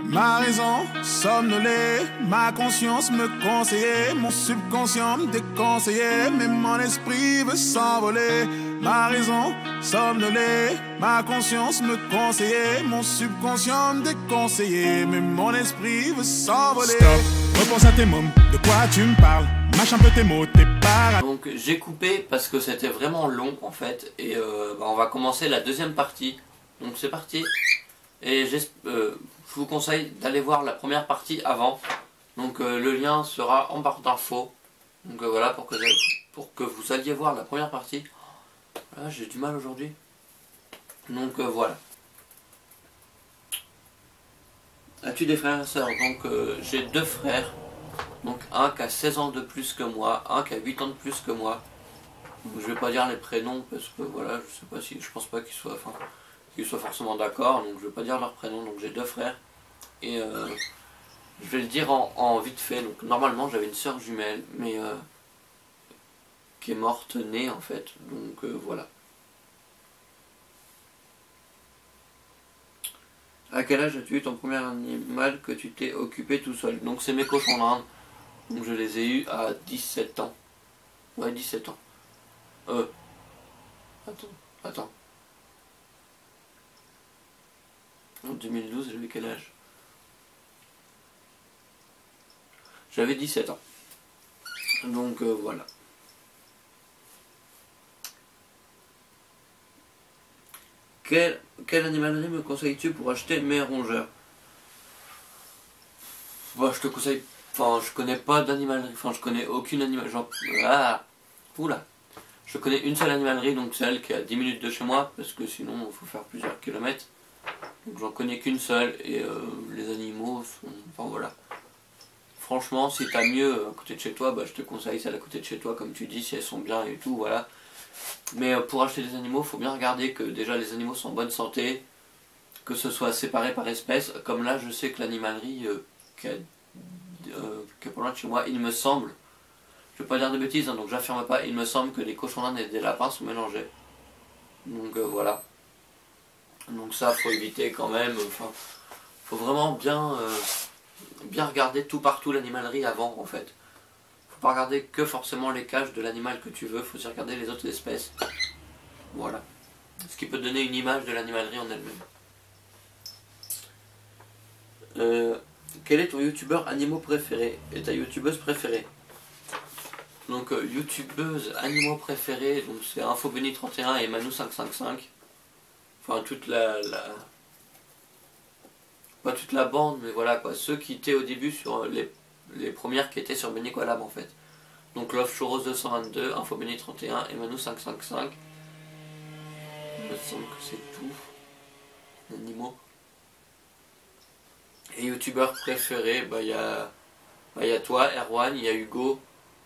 Ma raison somnolée, ma conscience me conseillait, mon subconscient me déconseillait, mais mon esprit veut s'envoler. Ma raison somnolée, ma conscience me conseillait, mon subconscient me déconseillait, mais mon esprit veut s'envoler. Stop, repense à tes mots, de quoi tu me parles? Mâche un peu tes mots, tes paroles. Donc j'ai coupé parce que c'était vraiment long en fait, et on va commencer la deuxième partie. Donc c'est parti. Et je vous conseille d'aller voir la première partie avant. Donc le lien sera en barre d'infos. Donc voilà, pour que vous alliez voir la première partie. Ah, j'ai du mal aujourd'hui. Donc voilà. As-tu des frères et sœurs? Donc j'ai deux frères. Donc un qui a 16 ans de plus que moi, un qui a 8 ans de plus que moi. Donc, je vais pas dire les prénoms parce que voilà, je sais pas si, je pense pas qu'ils soient forcément d'accord, donc je vais pas dire leur prénom. Donc j'ai deux frères et je vais le dire en vite fait. Donc normalement j'avais une sœur jumelle, mais qui est morte née en fait. Donc voilà. À quel âge as-tu eu ton premier animal que tu t'es occupé tout seul? Donc c'est mes cochons d'Inde. Donc je les ai eus à 17 ans. Ouais, 17 ans. Attends. En 2012, j'avais quel âge? J'avais 17 ans. Donc voilà. Quelle animalerie me conseilles-tu pour acheter mes rongeurs? Bah, je te conseille. Enfin, je connais pas d'animalerie. Enfin, je connais aucune animalerie. Genre. Ah. Oula. Je connais une seule animalerie, donc celle qui est à 10 minutes de chez moi, parce que sinon il faut faire plusieurs kilomètres. Donc j'en connais qu'une seule, et les animaux sont. Enfin voilà. Franchement, si t'as mieux à côté de chez toi, bah, je te conseille celle à côté de chez toi, comme tu dis, si elles sont bien et tout, voilà. Mais pour acheter des animaux, il faut bien regarder que déjà les animaux sont en bonne santé, que ce soit séparé par espèce. Comme là, je sais que l'animalerie qui est pas loin de chez moi, il me semble, je vais pas dire de bêtises, hein, donc j'affirme pas, il me semble que les cochons d'Inde et des lapins sont mélangés. Donc voilà. Donc ça, faut éviter quand même. Enfin, faut vraiment bien regarder tout partout l'animalerie avant en fait. Faut pas regarder que forcément les cages de l'animal que tu veux, faut aussi regarder les autres espèces. Voilà. Ce qui peut donner une image de l'animalerie en elle-même. Quel est ton youtubeur animaux préféré et ta youtubeuse préférée? Donc youtubeuse animaux préférée, donc c'est InfoBenny31 et Manu555. Enfin pas toute la bande, mais voilà quoi, ceux qui étaient au début sur les premières qui étaient sur Beniqualab en fait. Donc Love Churros 222, InfoBenny31 et Manu555. Il me semble que c'est tout. Animaux. Et youtubeur préféré, bah il y a toi, Erwan, il y a Hugo,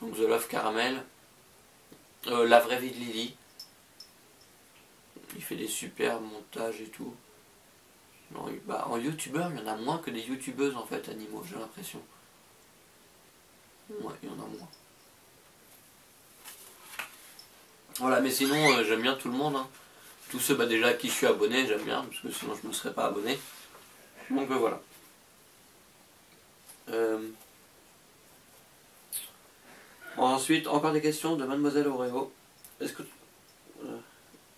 donc The Love Caramel, La Vraie Vie de Lily. Il fait des super montages et tout. Non, bah, en youtubeur, il y en a moins que des youtubeuses en fait, animaux, j'ai l'impression. Ouais, il y en a moins. Voilà, mais sinon, j'aime bien tout le monde. Hein. Tous ceux déjà à qui je suis abonné, j'aime bien, parce que sinon je ne me serais pas abonné. Donc voilà. Ensuite, encore des questions de Mademoiselle Oreo. Est-ce que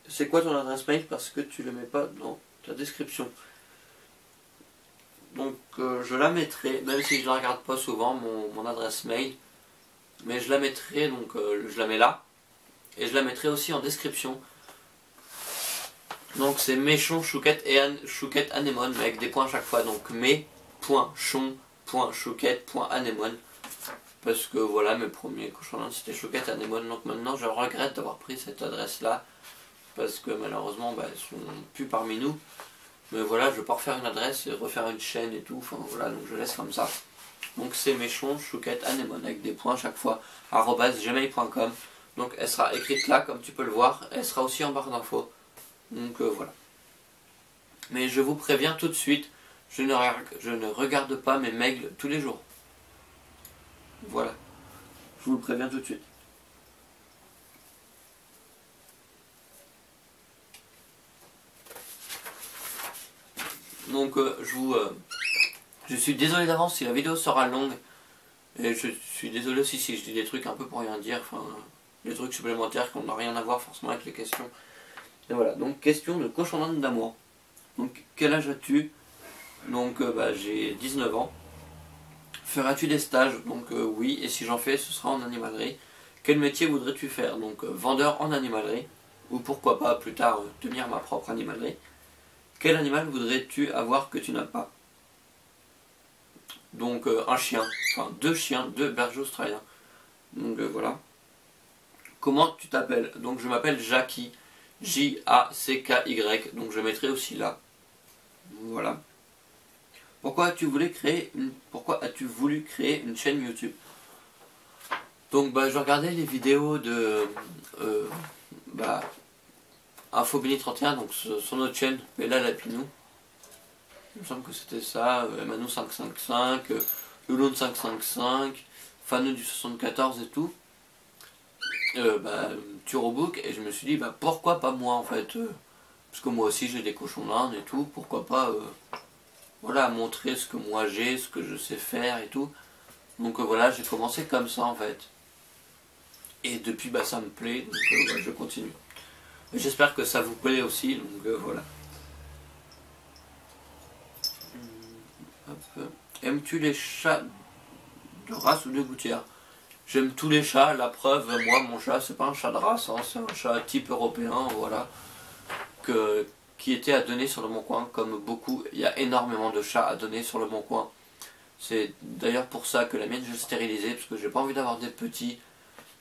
c'est quoi ton adresse mail parce que tu le mets pas dans ta description? Donc je la mettrai, même si je la regarde pas souvent, mon adresse mail, mais je la mettrai, donc je la mets là, et je la mettrai aussi en description. Donc c'est Méchon, Chouquette et Chouquette Anémone, mais avec des points à chaque fois, donc mes.chon.chouquette.anémone. Parce que voilà, mes premiers cochons c'était Chouquette et Anémone, donc maintenant je regrette d'avoir pris cette adresse là, parce que malheureusement bah, elles sont plus parmi nous. Mais voilà, je ne vais pas refaire une adresse et refaire une chaîne et tout, enfin voilà, donc je laisse comme ça. Donc c'est Méchon, Chouquette, Anémone, avec des points à chaque fois, @gmail.com. Donc elle sera écrite là, comme tu peux le voir, elle sera aussi en barre d'infos. Donc voilà. Mais je vous préviens tout de suite, je ne regarde pas mes mails tous les jours. Voilà. Je vous le préviens tout de suite. Donc je Je suis désolé d'avance si la vidéo sera longue. Et je suis désolé aussi si je dis des trucs un peu pour rien dire. Enfin, des trucs supplémentaires qui n'ont rien à voir forcément avec les questions. Et voilà, donc question de cochon d'Inde d'amour. Donc quel âge as-tu? Donc j'ai 19 ans. Feras-tu des stages? Donc oui, et si j'en fais, ce sera en animalerie. Quel métier voudrais-tu faire? Donc vendeur en animalerie. Ou pourquoi pas plus tard tenir ma propre animalerie. Quel animal voudrais-tu avoir que tu n'as pas? Donc un chien, enfin 2 chiens, 2 bergers australiens. Donc voilà. Comment tu t'appelles? Donc je m'appelle Jackie. J-A-C-K-Y. Donc je mettrai aussi là. Voilà. Pourquoi as-tu voulu créer une chaîne YouTube? Donc je regardais les vidéos de Infobini31, donc sur notre chaîne, Bella Lapinou. Il me semble que c'était ça, Emmanou555, Louloun555, Fanou du 74 et tout. Turobook, et je me suis dit pourquoi pas moi en fait, parce que moi aussi j'ai des cochons d'Inde et tout, pourquoi pas voilà, montrer ce que moi j'ai, ce que je sais faire et tout. Donc voilà, j'ai commencé comme ça en fait. Et depuis ça me plaît, donc je continue. J'espère que ça vous plaît aussi, donc voilà. Aimes-tu les chats de race ou de gouttière? J'aime tous les chats, la preuve, moi mon chat c'est pas un chat de race, hein, c'est un chat type européen, voilà. Qui était à donner sur le Bon Coin, comme beaucoup, il y a énormément de chats à donner sur le Bon Coin. C'est d'ailleurs pour ça que la mienne je l'ai stérilisée, parce que j'ai pas envie d'avoir des petits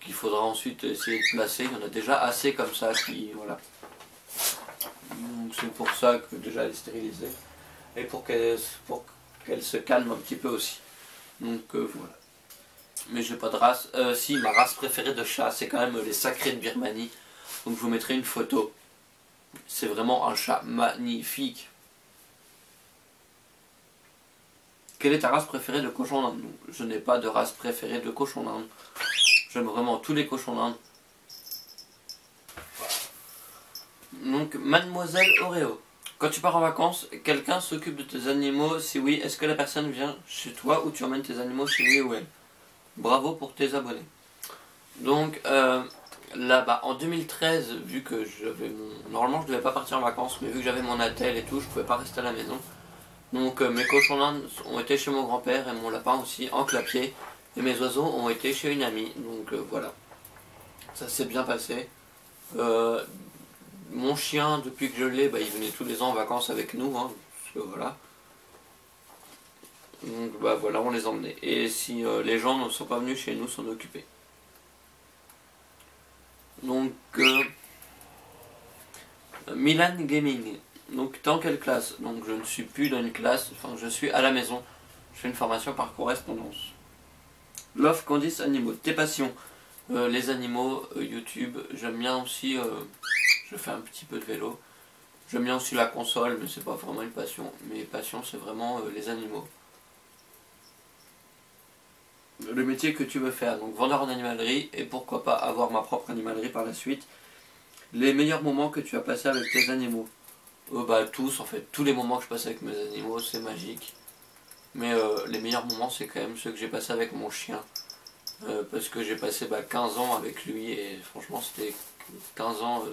qu'il faudra ensuite essayer de placer. Il y en a déjà assez comme ça qui, voilà. Donc c'est pour ça que déjà elle est stérilisée. Et pour qu'elle se calme un petit peu aussi. Donc voilà. Mais j'ai pas de race. Si, ma race préférée de chat, c'est quand même les sacrés de Birmanie. Donc je vous mettrai une photo. C'est vraiment un chat magnifique. Quelle est ta race préférée de cochon d'Inde? Je n'ai pas de race préférée de cochon d'Inde. J'aime vraiment tous les cochons d'Inde. Donc, Mademoiselle Oreo. Quand tu pars en vacances, quelqu'un s'occupe de tes animaux? Si oui, est-ce que la personne vient chez toi ou tu emmènes tes animaux chez lui ou elle? Bravo pour tes abonnés. Donc, là-bas, en 2013, vu que j'avais mon... Normalement, je devais pas partir en vacances, mais vu que j'avais mon attel et tout, je pouvais pas rester à la maison. Donc, mes cochons d'Inde ont été chez mon grand-père et mon lapin aussi, en clapier. Et mes oiseaux ont été chez une amie. Donc, voilà. Ça s'est bien passé. Mon chien, depuis que je l'ai, il venait tous les ans en vacances avec nous. Hein, parce que voilà. Donc, voilà, on les emmenait. Et si les gens ne sont pas venus chez nous s'en occuper. Donc, Milan Gaming. Donc, t'es en quelle classe? Donc, je ne suis plus dans une classe, enfin, je suis à la maison. Je fais une formation par correspondance. Love Candice Animaux. Tes passions? Les animaux, YouTube. J'aime bien aussi, je fais un petit peu de vélo. J'aime bien aussi la console, mais c'est pas vraiment une passion. Mes passions, c'est vraiment les animaux. Le métier que tu veux faire, donc vendeur en animalerie, et pourquoi pas avoir ma propre animalerie par la suite. Les meilleurs moments que tu as passés avec tes animaux? Tous en fait, tous les moments que je passe avec mes animaux, c'est magique. Mais les meilleurs moments, c'est quand même ceux que j'ai passés avec mon chien. Parce que j'ai passé 15 ans avec lui, et franchement c'était 15 ans,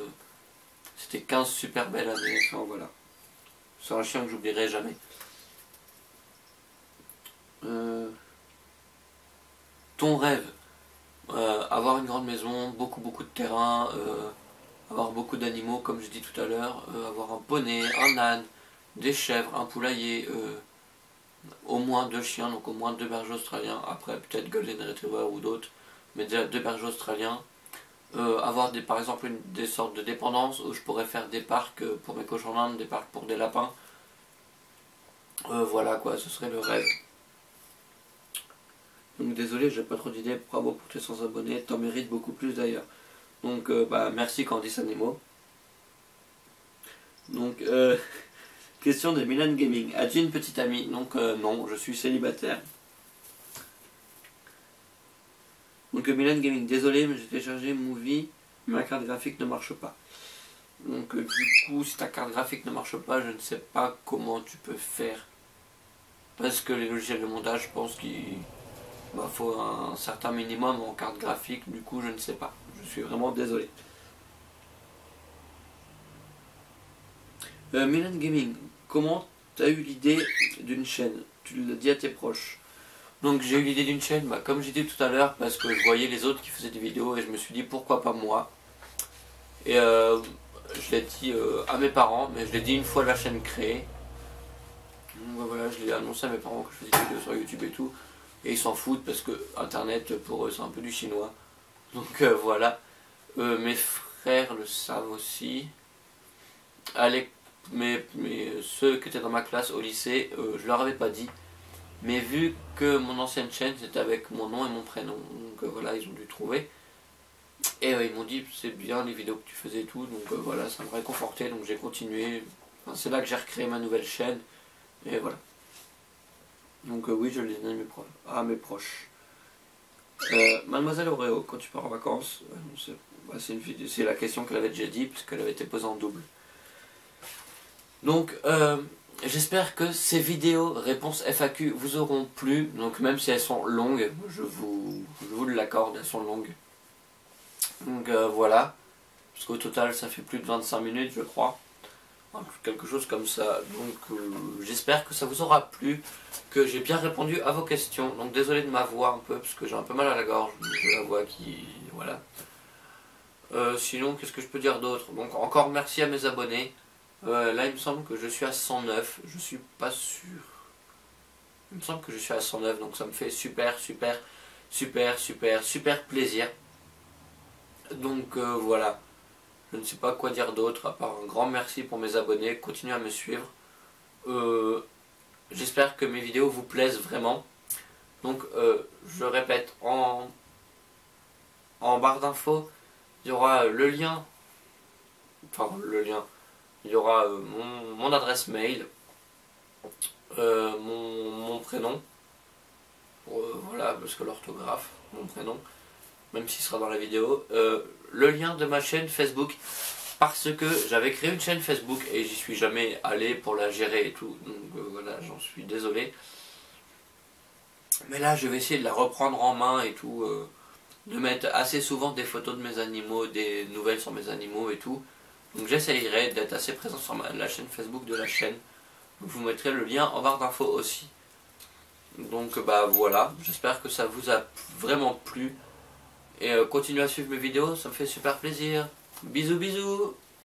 c'était 15 super belles années, enfin voilà. C'est un chien que j'oublierai jamais. Ton rêve? Avoir une grande maison, beaucoup de terrain, avoir beaucoup d'animaux comme je dis tout à l'heure, avoir un poney, un âne, des chèvres, un poulailler, au moins 2 chiens, donc au moins 2 bergers australiens, après peut-être Golden Retriever ou d'autres, mais déjà 2 bergers australiens. Avoir par exemple des sortes de dépendances où je pourrais faire des parcs pour mes cochons d'Inde, des parcs pour des lapins. Voilà quoi, ce serait le rêve. Donc désolé, j'ai pas trop d'idées, bravo pour tes 100 abonnés, t'en mérites beaucoup plus d'ailleurs. Donc merci Candice Animaux. Donc question de Milan Gaming. As-tu une petite amie? Donc non, je suis célibataire. Donc Milan Gaming, désolé mais j'ai téléchargé Movie, mais ma carte graphique ne marche pas. Donc du coup si ta carte graphique ne marche pas, je ne sais pas comment tu peux faire. parce que les logiciels de montage, je pense qu'il faut un certain minimum en carte graphique, du coup je ne sais pas, je suis vraiment désolé. Milan Gaming, comment t'as eu l'idée d'une chaîne? Tu l'as dit à tes proches. Donc j'ai eu l'idée d'une chaîne, comme j'ai dit tout à l'heure, parce que je voyais les autres qui faisaient des vidéos et je me suis dit pourquoi pas moi. Et je l'ai dit à mes parents, mais je l'ai dit une fois la chaîne créée. Donc voilà, je l'ai annoncé à mes parents que je faisais des vidéos sur YouTube et tout. Et ils s'en foutent parce que Internet pour eux c'est un peu du chinois. Donc voilà. Mes frères le savent aussi. Mais ceux qui étaient dans ma classe au lycée, je leur avais pas dit. Mais vu que mon ancienne chaîne c'était avec mon nom et mon prénom, donc voilà, ils ont dû trouver. Et ils m'ont dit c'est bien les vidéos que tu faisais et tout, donc voilà, ça me réconfortait, donc j'ai continué. Enfin, c'est là que j'ai recréé ma nouvelle chaîne, et voilà. Donc oui, je l'ai dit à mes proches. Mademoiselle Oreo, quand tu pars en vacances, c'est la question qu'elle avait déjà dit, puisqu'elle avait été posée en double. Donc, j'espère que ces vidéos réponses FAQ vous auront plu. Donc, même si elles sont longues, je vous l'accorde, elles sont longues. Donc, voilà. Parce qu'au total, ça fait plus de 25 minutes, je crois. Quelque chose comme ça. Donc, j'espère que ça vous aura plu. Que j'ai bien répondu à vos questions. Donc, désolé de ma voix un peu, parce que j'ai un peu mal à la gorge. J'ai la voix qui... Voilà. Sinon, qu'est-ce que je peux dire d'autre? Donc, encore merci à mes abonnés. Là il me semble que je suis à 109, je suis pas sûr. Il me semble que je suis à 109, donc ça me fait super plaisir. Donc voilà, je ne sais pas quoi dire d'autre à part un grand merci pour mes abonnés, continuez à me suivre. J'espère que mes vidéos vous plaisent vraiment. Donc je répète, en barre d'infos, il y aura le lien, il y aura mon adresse mail, mon prénom, voilà, parce que l'orthographe, mon prénom, même s'il sera dans la vidéo, le lien de ma chaîne Facebook, parce que j'avais créé une chaîne Facebook et j'y suis jamais allé pour la gérer et tout, donc voilà, j'en suis désolé. Mais là, je vais essayer de la reprendre en main et tout, de mettre assez souvent des photos de mes animaux, des nouvelles sur mes animaux et tout. Donc j'essayerai d'être assez présent sur la chaîne Facebook de la chaîne. Donc, je vous mettrai le lien en barre d'infos aussi. Donc voilà, j'espère que ça vous a vraiment plu. Et continuez à suivre mes vidéos, ça me fait super plaisir. Bisous bisous.